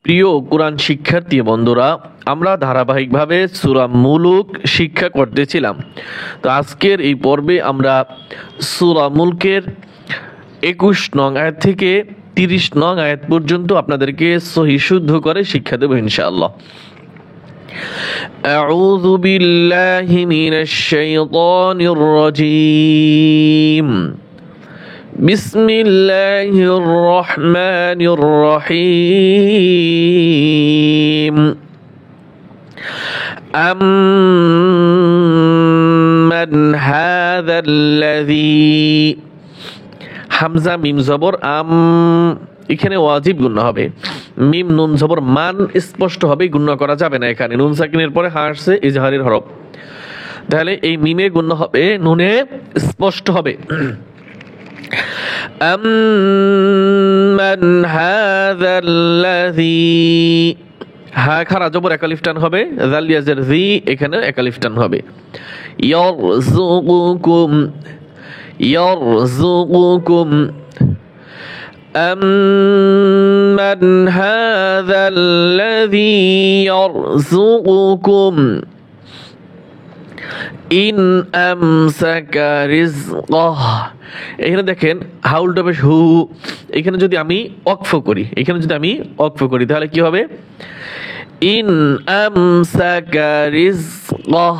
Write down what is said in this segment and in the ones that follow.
প্রিয় কোরআন শিক্ষার্থী বন্ধুরা, আমরা ধারাবাহিকভাবে সূরা মুলক শিক্ষা করতেছিলাম। তো আজকের এই পর্বে আমরা সূরা মুলকের 21 নং আয়াত থেকে 30 নং আয়াত পর্যন্ত আপনাদেরকে সহিহ শুদ্ধ করে শিক্ষা দেব ইনশাআল্লাহ। আউযু বিল্লাহি মিনাশ শাইতানির রাজীম। বিসমিল্লাহির রহমানির রহিম। আম্মান হাযাল্লাযী, হামজা মিম জবর আম, এখানে ওয়াজিব গুণনা হবে। মিম নুন জবর মান, স্পষ্ট হবে, গুণনা করা যাবে না। এখানে নুন সাকিনের পরে হা আসছে, ইজহারের হরফ, তাহলে এই মিমে গুণনা হবে, নুনে স্পষ্ট হবে। আম্মান হাযাল্লাযী, হা খারা জবর একালিফ টান হবে, জাল ইয়াজের জি, এখানে একালিফ টান হবে। ইয়ারযুকুকুম, ইয়ারযুকুকুম। আম্মান হাযাল্লাযী ইয়ারযুকুকুম ইন আমসাকা রিজকাহ। এখানে দেখেন হাউলটা বেশ হু, এখানে যদি আমি ওয়াকফ করি, তাহলে কি হবে? ইন আমসাকা রিজকাহ,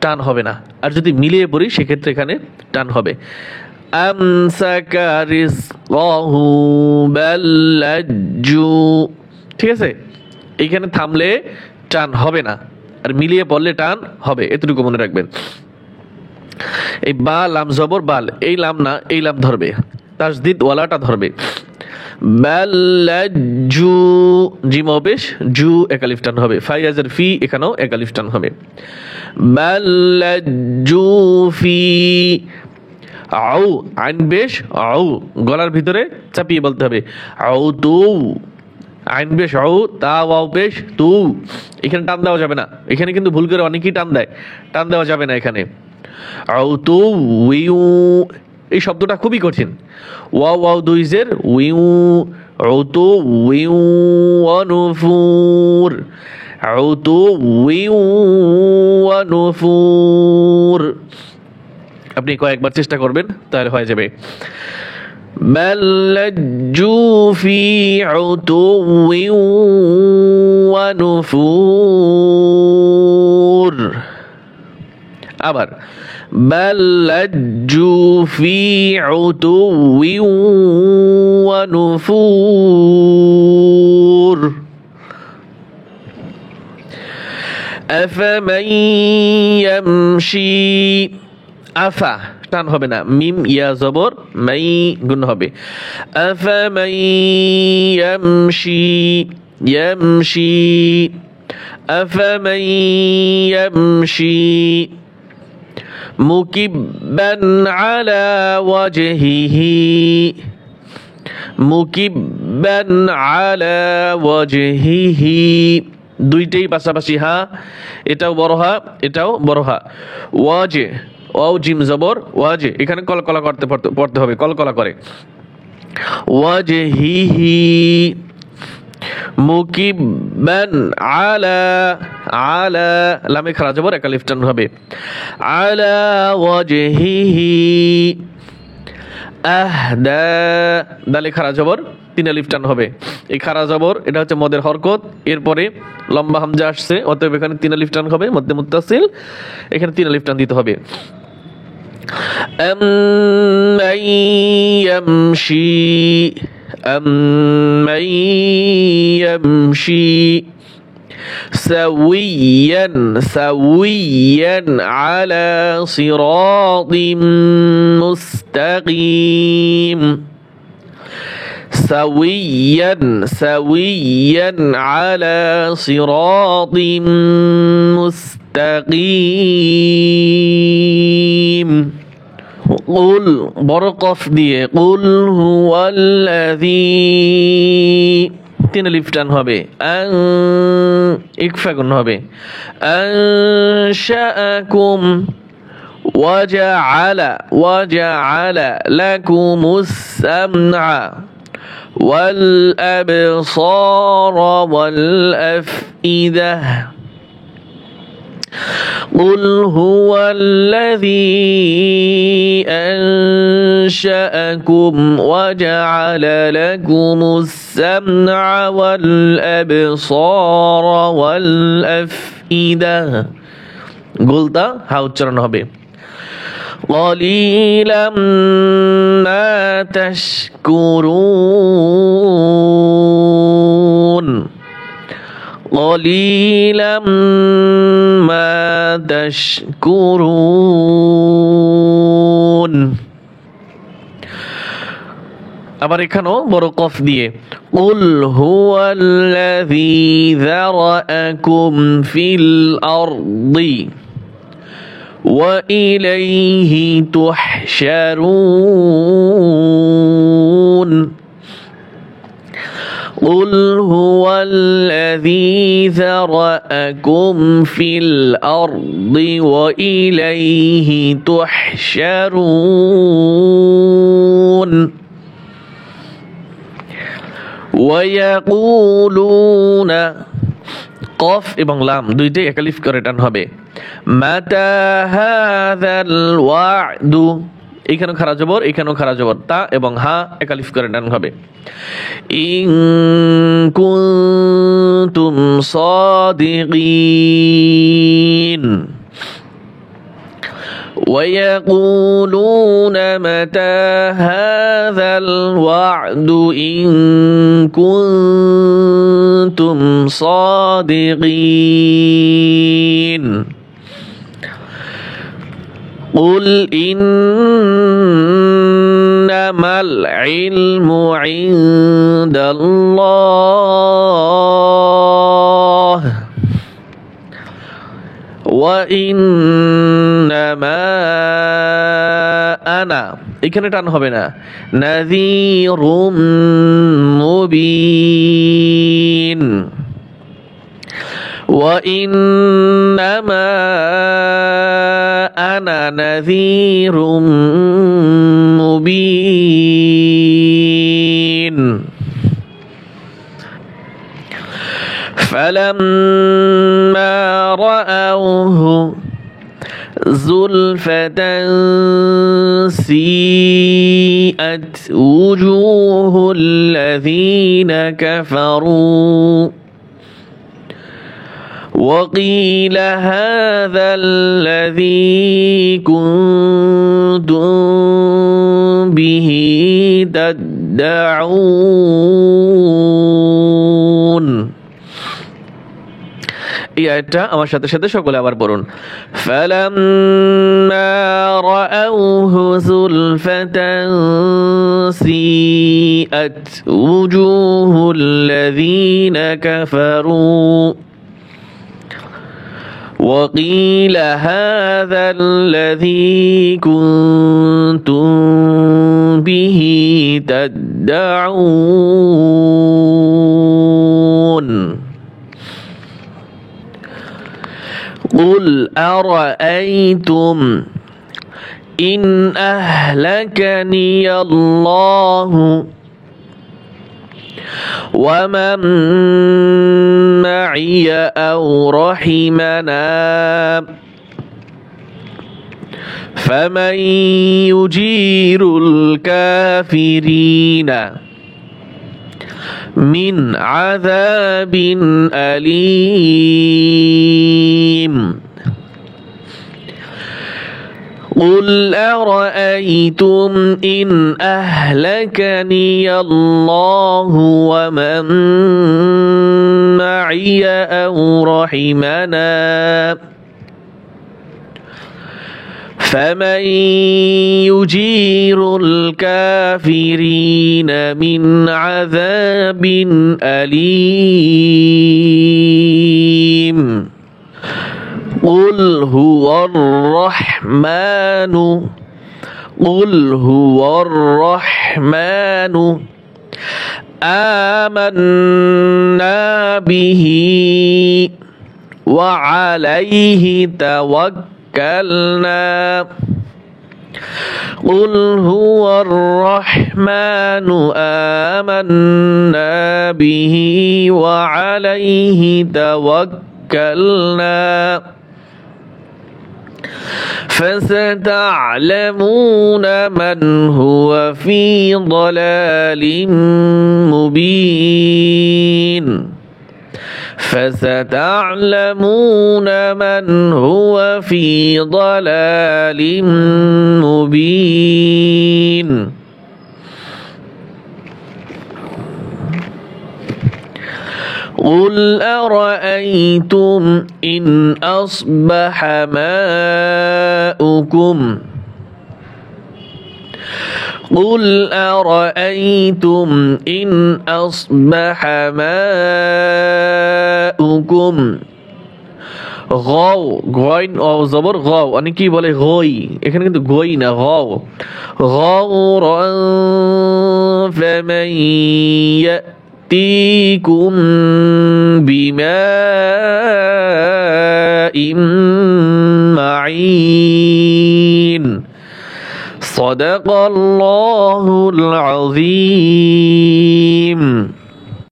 টান হবে না। আর যদি মিলিয়ে পড়ি সেক্ষেত্রে এখানে টান হবে। আমসাকা রিজকাহু বাল্লাজ্জু, ঠিক আছে? এইখানে থামলে টান হবে না, আর মিলিয়ে পড়লে টান হবে, এতটুকু মনে রাখবেন। এই বা লাম জবর বাল, এই লাম না, এই লাম ধরবে, তাসদিদ ওয়ালাটা ধরবে। বাল্লাজ্জু, জিম অবেশ জু, একালিফ টান হবে। ফাইয়াজের ফি, এখানেও একালিফ টান হবে। বাল্লাজ্জু ফি, আউ আইন বেশ আউ, গলার ভিতরে চাপিয়ে বলতে হবে। আউ তু, আইন বেশ আউ, তা ওয়াও বেশ তু, এখানে টান দেওয়া যাবে না। এখানে কিন্তু ভুল করে অনেকেই টান দেয়, টান দেওয়া যাবে না এখানে। আউ তু উইউ, এই শব্দটা খুবই কঠিন। ওয়াও ওয়াও দুইজের উইউ, আউ তু উইউ ওয়ানুফুর, আউ তু উইউ ওয়ানুফুর। আপনি কয়েকবার চেষ্টা করবেন, তাহলে হয়ে যাবে। বাল্লাজ্জু ফি উতুউই ওয়া নুফুর। আবার বাল্লাজ্জু ফি উতুউই ওয়া নুফুর। আফামান ইয়ামশি, আফা টান হবে না, মিম ইয়া জবর মাই, গুণ হবে। আফামান ইয়ামশি, ইয়ামশি, আফামান ইয়ামশি মুকিব্বান আলা ওয়াজহিহি, মুকিব্বান আলা ওয়াজহিহি, দুইটাই পাশাপাশি হা, এটাও বড় হা, এটাও বড় হা। ওয়াজে, ওয়াও জিম জবর ওয়াজে, এখানে কলকলা করতে পড়তে হবে, কলকলা করে। ওয়াজহিহি মুকিব্বান আলা, আলা লামে খারা জবর একালিফ টান হবে। আলা ওয়াজহিহি আহদা, দালে খারা জবর 3 আলিফ টান হবে। এই খারা জবর এটা হচ্ছে মদের হরকত, এরপরে লম্বা হামজা আসছে, অতএব এখানে 3 আলিফ টান হবে, মধ্যে মুত্তাসিল, এখানে 3 আলিফ টান দিতে হবে। আম্মান ইয়ামশি, আম্মান ইয়ামশি সাওয়িয়ান, সাওয়িয়ান আলা সিরাতিম মুস্তাকিম, সাওয়িয়ান, সাওয়িয়ান আলা সিরাতিম মুস্তাকিম। কুল বড় কফ দিয়ে, কুল হুয়াল্লাযী, 3 আলিফ টান হবে। আন, ইকফা গুণ হবে। আনশাআকুম ওয়াজআলা, ওয়াজআলা লাকুমুস সামআ والأبصار والأفئدة قل هو الذي أنشأكم وجعل لكم السمع والأبصار والأفئدة قلت হা উচ্চারণ হবে قليلا ما تشكرون قليلا ما تشكرون আবার এখানেও বড় কফ দিয়ে قل هو الذي ذرأكم في الأرض وإليه تحشرون قل هو الذي ذرأكم في الأرض وإليه تحشرون ويقولون قف এবং লাম দুইটাই একালিফ করে টান হবে মাতা হাযাল ওয়া'দু এখানেও খারা জবর এখানেও খারা জবর তা এবং হা একালিফ করে টান হবে ইন কুনতুম সাদিকিন ويقولون متى هذا الوعد إن كنتم صادقين قل إنما العلم عند الله وإنما أنا এখানে টান হবে না নাযীরুম মুবিন وإنما أنا نذير مبين فلما رأوه زلفة سيئت وجوه الذين كفروا وقيل هذا الذي كنتم به تدعون এই আয়াতটা আমার সাথে সাথে সকলে আবার পড়ুন ফালাম্মা রাআউহু যুলফাতান সিআত ওজুহুল লাযীনা কাফারু وقيل هذا الذي كنتم به تدعون قل أرأيتم إن أهلكني الله ومن معي أو رحمنا فمن يجير الكافرين من عذاب أليم قل أرأيتم إن أهلكني الله ومن معي أو رحمنا فمن يجير الكافرين من عذاب أليم قل هو الرحمن آمنا به وعليه توكلنا قل هو الرحمن آمنا به وعليه توكلنا فستعلمون من هو في ضلال مبين فستعلمون من هو في ضلال مبين قل أرأيتم إن أصبح ماؤكم قل أرأيتم إن أصبح ماؤكم গাও গয়ন ও জবর গাও অনেকেই বলে গই এখানে কিন্তু গই না গাও গাওরান ফামান ইয়াতিকুম বিমাইন মাঈন صدق الله العظيم